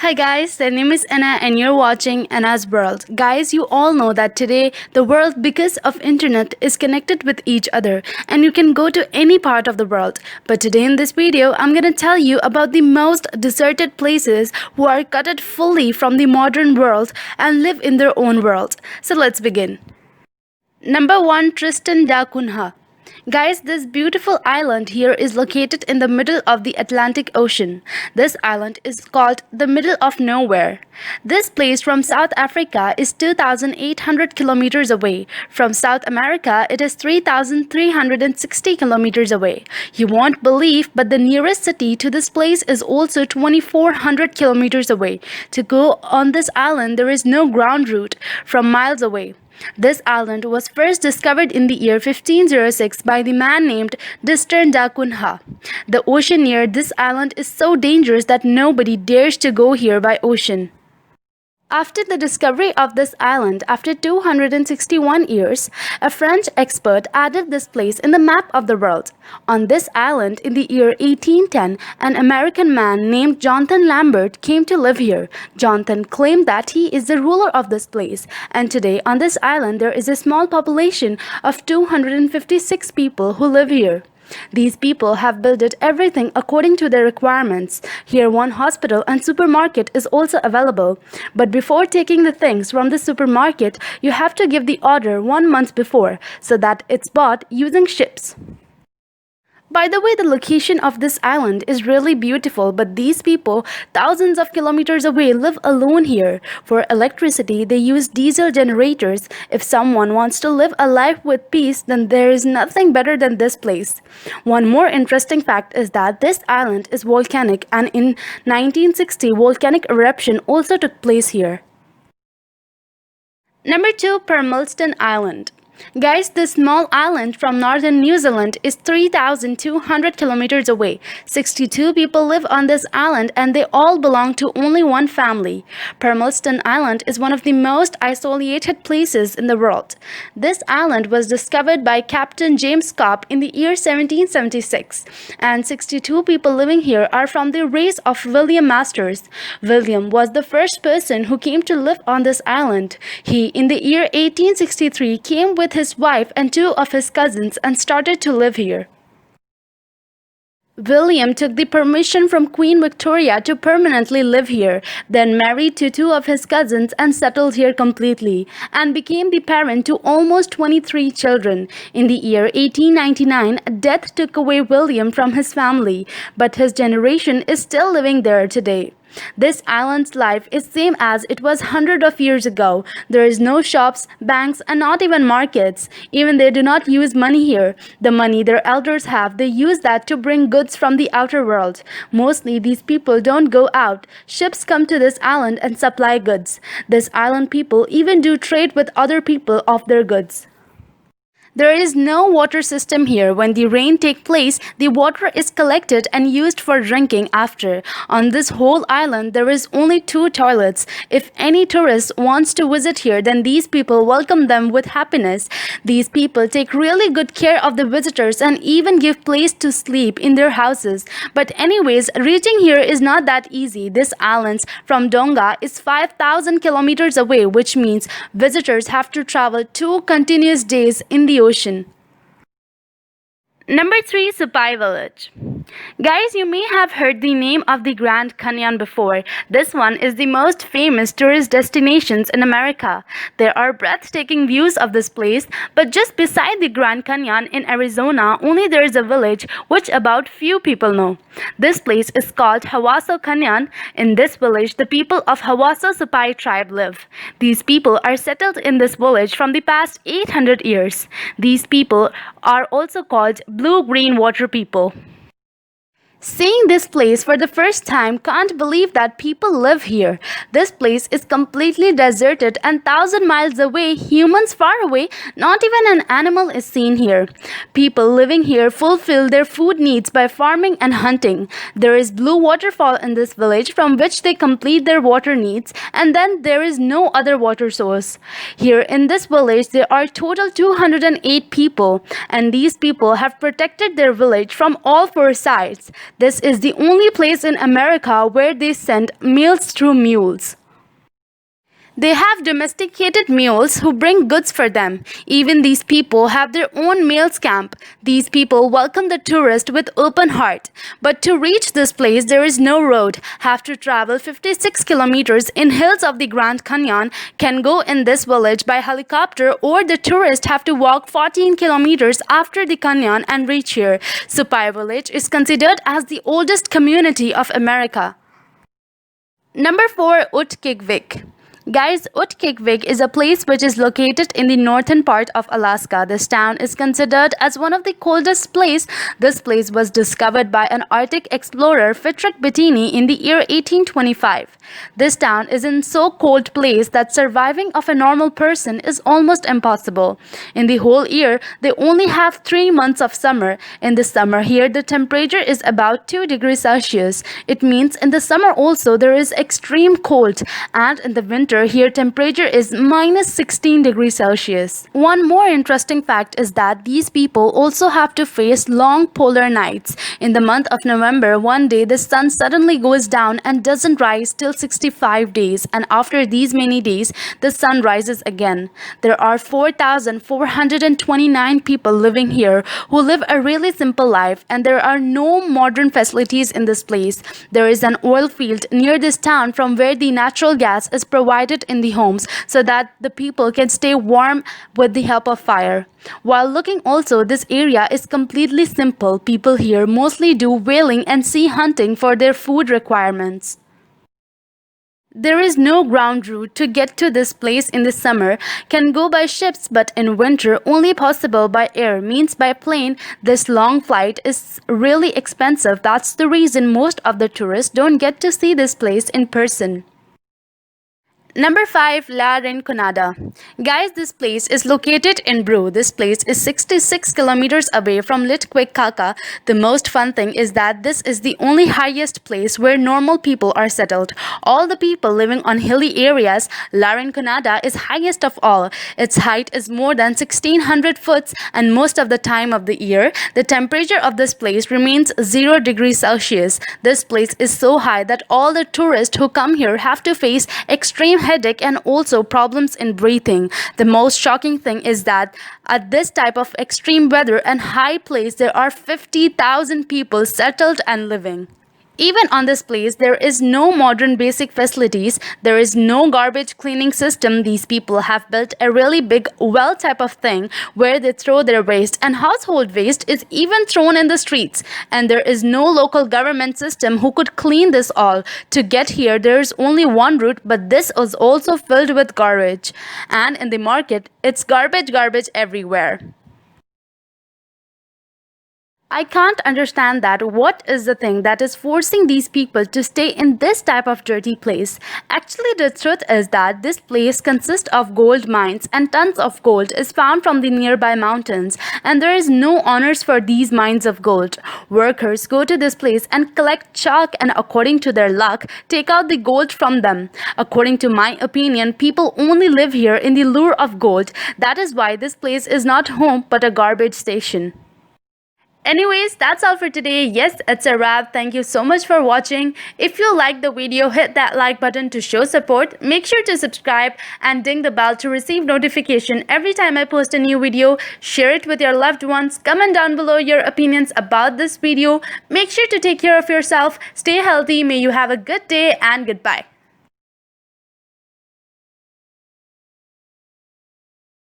Hi guys, my name is Anna and you're watching Anna's World. Guys, you all know that today the world because of internet is connected with each other and you can go to any part of the world. But today in this video, I'm going to tell you about the most deserted places who are cut fully from the modern world and live in their own world. So let's begin. Number 1, Tristan da Cunha. Guys, this beautiful island here is located in the middle of the Atlantic Ocean. This island is called the middle of nowhere. This place from South Africa is 2,800 kilometers away. From South America, it is 3,360 kilometers away. You won't believe, but the nearest city to this place is also 2,400 kilometers away. To go on this island, there is no ground route from miles away. This island was first discovered in the year 1506 by the man named Tristan da Cunha. The ocean near this island is so dangerous that nobody dares to go here by ocean. After the discovery of this island, after 261 years, a French expert added this place in the map of the world. On this island, in the year 1810, an American man named Jonathan Lambert came to live here. Jonathan claimed that he is the ruler of this place, and today on this island there is a small population of 256 people who live here. These people have built everything according to their requirements. Here one hospital and supermarket is also available. But before taking the things from the supermarket, you have to give the order 1 month before so that it's bought using ships. By the way, the location of this island is really beautiful, but these people, thousands of kilometers away, live alone here. For electricity, they use diesel generators. If someone wants to live a life with peace, then there is nothing better than this place. One more interesting fact is that this island is volcanic, and in 1960, volcanic eruption also took place here. Number 2, Palmerston Island. Guys, this small island from northern New Zealand is 3,200 kilometers away. 62 people live on this island and they all belong to only one family. Palmerston Island is one of the most isolated places in the world. This island was discovered by Captain James Cook in the year 1776, and 62 people living here are from the race of William Masters. William was the first person who came to live on this island. He, in the year 1863, came with his wife and 2 of his cousins and started to live here. William took the permission from Queen Victoria to permanently live here, then married to 2 of his cousins and settled here completely, and became the parent to almost 23 children. In the year 1899, death took away William from his family, but his generation is still living there today. This island's life is same as it was hundreds of years ago. There is no shops, banks, and not even markets. Even they do not use money here. The money their elders have, they use that to bring goods from the outer world. Mostly these people don't go out. Ships come to this island and supply goods. This island people even do trade with other people of their goods. There is no water system here. When the rain takes place, the water is collected and used for drinking after. On this whole island, there is only 2 toilets. If any tourist wants to visit here, then these people welcome them with happiness. These people take really good care of the visitors and even give place to sleep in their houses. But anyways, reaching here is not that easy. This island from Tonga is 5,000 kilometers away, which means visitors have to travel 2 continuous days in the ocean. Number 3, Supai Village. Guys, you may have heard the name of the Grand Canyon before. This one is the most famous tourist destinations in America. There are breathtaking views of this place, but just beside the Grand Canyon in Arizona, only there is a village which about few people know. This place is called Havasu Canyon. In this village, the people of Havasu Supai tribe live. These people are settled in this village from the past 800 years. These people are also called blue-green water people. Seeing this place for the first time, can't believe that people live here. This place is completely deserted and 1,000 miles away, humans far away, not even an animal is seen here. People living here fulfill their food needs by farming and hunting. There is blue waterfall in this village from which they complete their water needs, and then there is no other water source. Here in this village there are total 208 people, and these people have protected their village from all 4 sides. This is the only place in America where they send mails through mules. They have domesticated mules who bring goods for them. Even these people have their own mail camp. These people welcome the tourist with open heart. But to reach this place, there is no road. Have to travel 56 kilometers in hills of the Grand Canyon, can go in this village by helicopter, or the tourist have to walk 14 kilometers after the canyon and reach here. Supai village is considered as the oldest community of America. Number 4, Utqiagvik. Guys, Utqiagvik is a place which is located in the northern part of Alaska. This town is considered as one of the coldest places. This place was discovered by an Arctic explorer, Frederick Bettini, in the year 1825. This town is in so cold place that surviving of a normal person is almost impossible. In the whole year, they only have 3 months of summer. In the summer here, the temperature is about 2 degrees Celsius. It means in the summer also there is extreme cold, and in the winter here temperature is minus 16 degrees Celsius. One more interesting fact is that these people also have to face long polar nights. In the month of November, one day the sun suddenly goes down and doesn't rise till 65 days, and after these many days the sun rises again. There are 4,429 people living here who live a really simple life, and there are no modern facilities in this place. There is an oil field near this town from where the natural gas is provided in the homes so that the people can stay warm with the help of fire. While looking also, this area is completely simple. People here mostly do whaling and sea hunting for their food requirements. There is no ground route to get to this place in the summer. Can go by ships, but in winter only possible by air, means by plane. This long flight is really expensive. That's the reason most of the tourists don't get to see this place in person. Number 5, La Rinconada. Guys, this place is located in Brew. This place is 66 kilometers away from Titicaca. The most fun thing is that this is the only highest place where normal people are settled. All the people living on hilly areas, La Rinconada is highest of all. Its height is more than 1600 foot, and most of the time of the year, the temperature of this place remains 0 degrees Celsius. This place is so high that all the tourists who come here have to face extreme headache and also problems in breathing. The most shocking thing is that at this type of extreme weather and high place, there are 50,000 people settled and living. Even on this place, there is no modern basic facilities. There is no garbage cleaning system. These people have built a really big well type of thing where they throw their waste, and household waste is even thrown in the streets. And there is no local government system who could clean this all. To get here, there is only one route, but this is also filled with garbage. And in the market, it's garbage everywhere. I can't understand that. What is the thing that is forcing these people to stay in this type of dirty place? Actually, the truth is that this place consists of gold mines, and tons of gold is found from the nearby mountains, and there is no honors for these mines of gold. Workers go to this place and collect chalk, and according to their luck, take out the gold from them. According to my opinion, people only live here in the lure of gold. That is why this place is not home but a garbage station. Anyways, that's all for today. Yes, it's a wrap. Thank you so much for watching. If you liked the video, hit that like button to show support. Make sure to subscribe and ding the bell to receive notification every time I post a new video. Share it with your loved ones. Comment down below your opinions about this video. Make sure to take care of yourself. Stay healthy. May you have a good day, and goodbye.